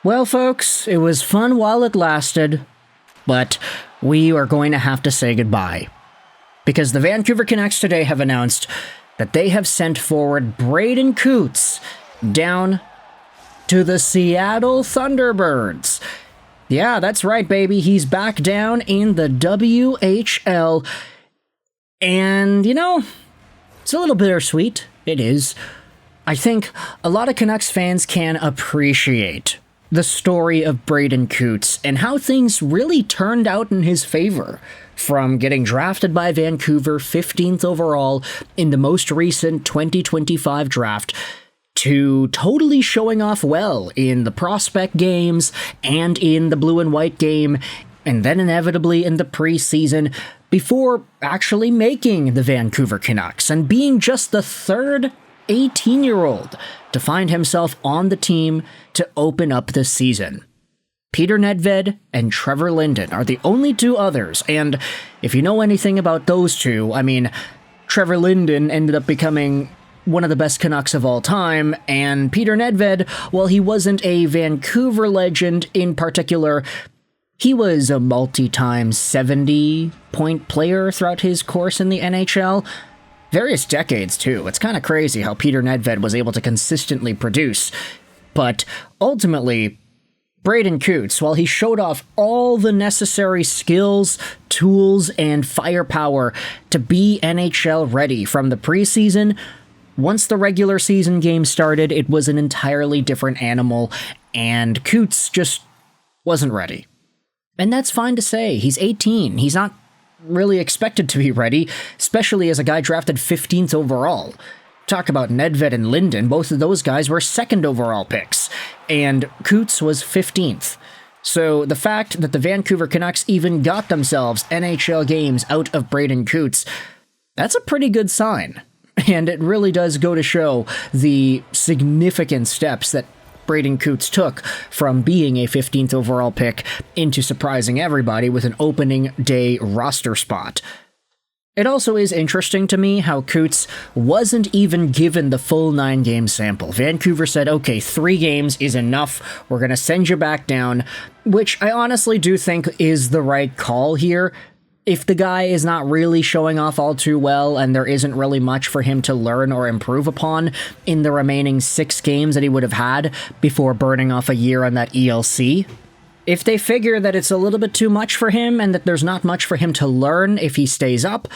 Well, folks, it was fun while it lasted, but we are going to have to say goodbye. Because the Vancouver Canucks today have announced that they have sent forward Braeden Cootes down to the Seattle Thunderbirds. Yeah, that's right, baby. He's back down in the WHL. And, it's a little bittersweet. It is. I think a lot of Canucks fans can appreciate the story of Braeden Cootes and how things really turned out in his favor. From getting drafted by Vancouver 15th overall in the most recent 2025 draft to totally showing off well in the prospect games and in the blue and white game, and then inevitably in the preseason before actually making the Vancouver Canucks and being just the third 18-year-old to find himself on the team to open up this season. Peter Nedved and Trevor Linden are the only two others, and if you know anything about those two, Trevor Linden ended up becoming one of the best Canucks of all time, and Peter Nedved, while he wasn't a Vancouver legend in particular, he was a multi-time 70-point player throughout his course in the NHL. Various decades, too. It's kind of crazy how Peter Nedved was able to consistently produce. But ultimately, Braeden Cootes, while he showed off all the necessary skills, tools, and firepower to be NHL ready from the preseason, once the regular season game started, it was an entirely different animal, and Cootes just wasn't ready. And that's fine to say. He's 18. He's not really expected to be ready, especially as a guy drafted 15th overall. Talk about Nedved and Linden, both of those guys were second overall picks, and Cootes was 15th. So the fact that the Vancouver Canucks even got themselves NHL games out of Braeden Cootes, that's a pretty good sign. And it really does go to show the significant steps that Braeden Cootes took from being a 15th overall pick into surprising everybody with an opening day roster spot. It also is interesting to me how Cootes wasn't even given the full 9-game sample. Vancouver said, okay, 3 games is enough, we're going to send you back down, which I honestly do think is the right call here. If the guy is not really showing off all too well and there isn't really much for him to learn or improve upon in the remaining 6 games that he would have had before burning off a year on that ELC, if they figure that it's a little bit too much for him and that there's not much for him to learn if he stays up,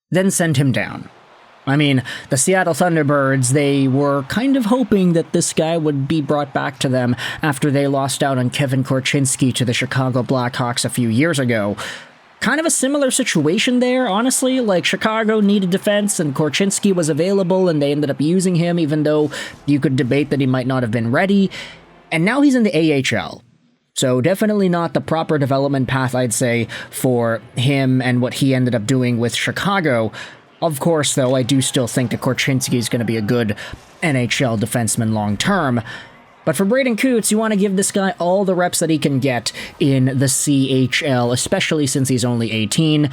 then send him down. The Seattle Thunderbirds, they were kind of hoping that this guy would be brought back to them after they lost out on Kevin Korchinski to the Chicago Blackhawks a few years ago. Kind of a similar situation there, honestly. Like, Chicago needed defense and Korchinski was available and they ended up using him even though you could debate that he might not have been ready. And now he's in the AHL. So definitely not the proper development path, I'd say, for him and what he ended up doing with Chicago. Of course, though, I do still think that Korchinski is going to be a good NHL defenseman long term. But for Braeden Cootes, you want to give this guy all the reps that he can get in the CHL, especially since he's only 18.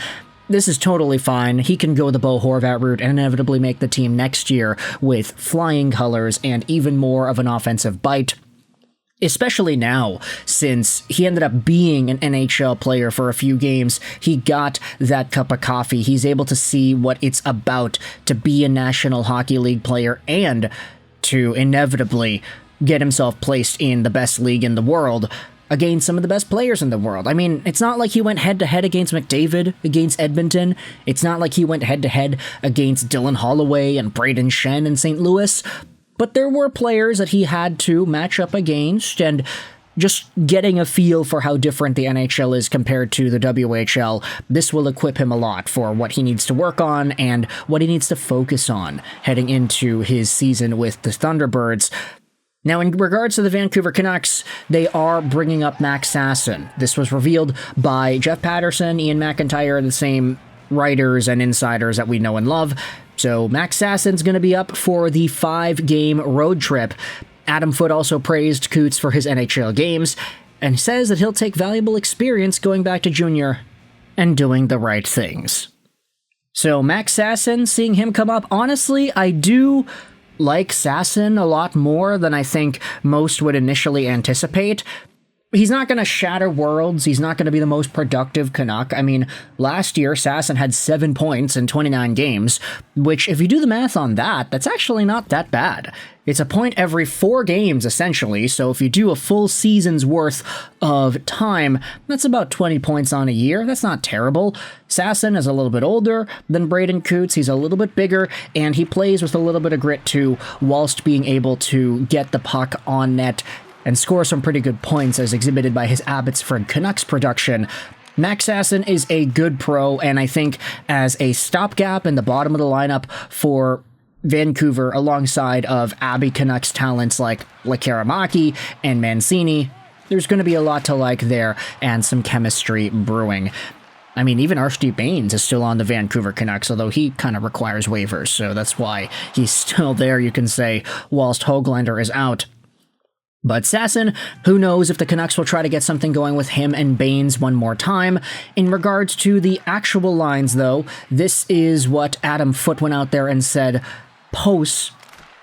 This is totally fine. He can go the Bo Horvat route and inevitably make the team next year with flying colors and even more of an offensive bite. Especially now, since he ended up being an NHL player for a few games, he got that cup of coffee. He's able to see what it's about to be a National Hockey League player and to inevitably get himself placed in the best league in the world against some of the best players in the world. It's not like he went head-to-head against McDavid, against Edmonton. It's not like he went head-to-head against Dylan Holloway and Brayden Schenn in St. Louis. But there were players that he had to match up against, and just getting a feel for how different the NHL is compared to the WHL, this will equip him a lot for what he needs to work on and what he needs to focus on heading into his season with the Thunderbirds. Now, in regards to the Vancouver Canucks, they are bringing up Max Sasson. This was revealed by Jeff Patterson, Ian McIntyre, the same writers and insiders that we know and love. So Max Sasson's going to be up for the 5-game road trip. Adam Foote also praised Cootes for his NHL games and says that he'll take valuable experience going back to junior and doing the right things. So Max Sasson, seeing him come up, honestly, I do like Sasson a lot more than I think most would initially anticipate. He's not going to shatter worlds. He's not going to be the most productive Canuck. I mean, last year, Sasson had 7 points in 29 games, which, if you do the math on that, that's actually not that bad. It's a point every 4 games, essentially, so if you do a full season's worth of time, that's about 20 points on a year. That's not terrible. Sasson is a little bit older than Braeden Cootes. He's a little bit bigger, and he plays with a little bit of grit, too, whilst being able to get the puck on net and score some pretty good points as exhibited by his Abbotsford Canucks production. Max Sasson is a good pro, and I think as a stopgap in the bottom of the lineup for Vancouver alongside of Abbey Canucks talents like Lekaramaki and Mancini, there's going to be a lot to like there and some chemistry brewing. I mean, even Archdeep Baines is still on the Vancouver Canucks, although he kind of requires waivers, so that's why he's still there, you can say, whilst Höglander is out. But Sasson, who knows if the Canucks will try to get something going with him and Baines one more time. In regards to the actual lines, though, this is what Adam Foote went out there and said post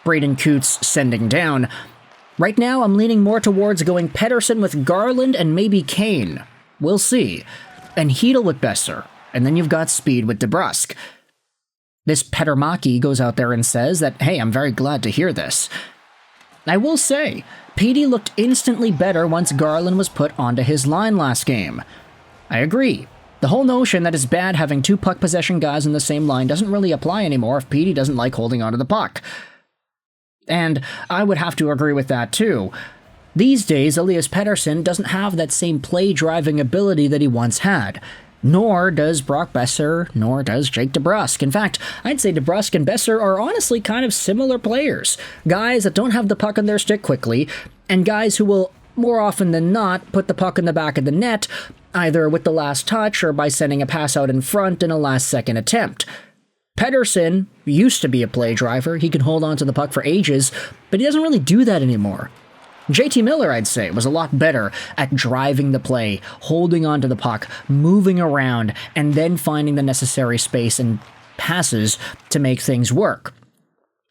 Braeden Cootes sending down. Right now, I'm leaning more towards going Pettersson with Garland and maybe Kane. We'll see. And Chytil with Besser. And then you've got Speed with DeBrusk. This Pettermaki goes out there and says that, hey, I'm very glad to hear this. I will say, Petey looked instantly better once Garland was put onto his line last game. I agree. The whole notion that it's bad having 2 puck possession guys in the same line doesn't really apply anymore if Petey doesn't like holding onto the puck. And I would have to agree with that too. These days, Elias Pettersson doesn't have that same play-driving ability that he once had. Nor does Brock Besser, nor does Jake DeBrusk. In fact, I'd say DeBrusk and Besser are honestly kind of similar players. Guys that don't have the puck on their stick quickly, and guys who will, more often than not, put the puck in the back of the net, either with the last touch or by sending a pass out in front in a last-second attempt. Pettersson used to be a play driver. He can hold on to the puck for ages, but he doesn't really do that anymore. JT Miller, I'd say, was a lot better at driving the play, holding onto the puck, moving around, and then finding the necessary space and passes to make things work.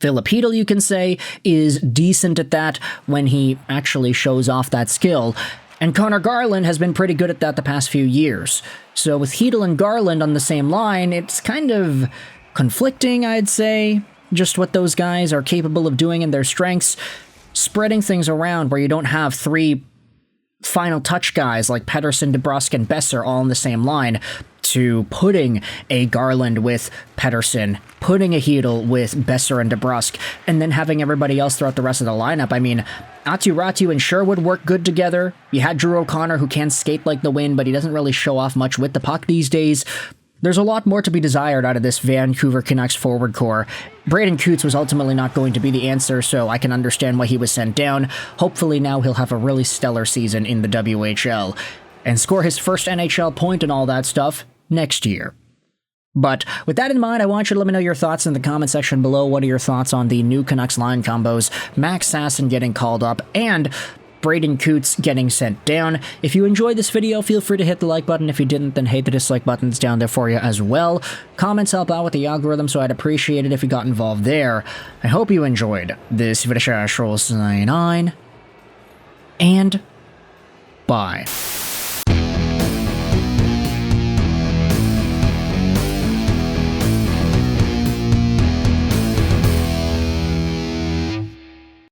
Filip Chytil, you can say, is decent at that when he actually shows off that skill, and Connor Garland has been pretty good at that the past few years. So with Chytil and Garland on the same line, it's kind of conflicting, I'd say, just what those guys are capable of doing and their strengths. Spreading things around where you don't have 3 final touch guys like Pettersson, DeBrusk, and Besser all on the same line, to putting a Garland with Pettersson, putting a Chytil with Besser and DeBrusk, and then having everybody else throughout the rest of the lineup. I mean, Aatu Ratiu and Sherwood work good together. You had Drew O'Connor, who can skate like the wind, but he doesn't really show off much with the puck these days. There's a lot more to be desired out of this Vancouver Canucks forward core. Braeden Cootes was ultimately not going to be the answer, so I can understand why he was sent down. Hopefully now he'll have a really stellar season in the WHL and score his first NHL point and all that stuff next year. But with that in mind, I want you to let me know your thoughts in the comment section below. What are your thoughts on the new Canucks line combos, Max Sasson getting called up, and Braeden Cootes getting sent down? If you enjoyed this video, feel free to hit the like button. If you didn't, then hit the dislike button's down there for you as well. Comments help out with the algorithm, so I'd appreciate it if you got involved there. I hope you enjoyed this video. 9, and bye.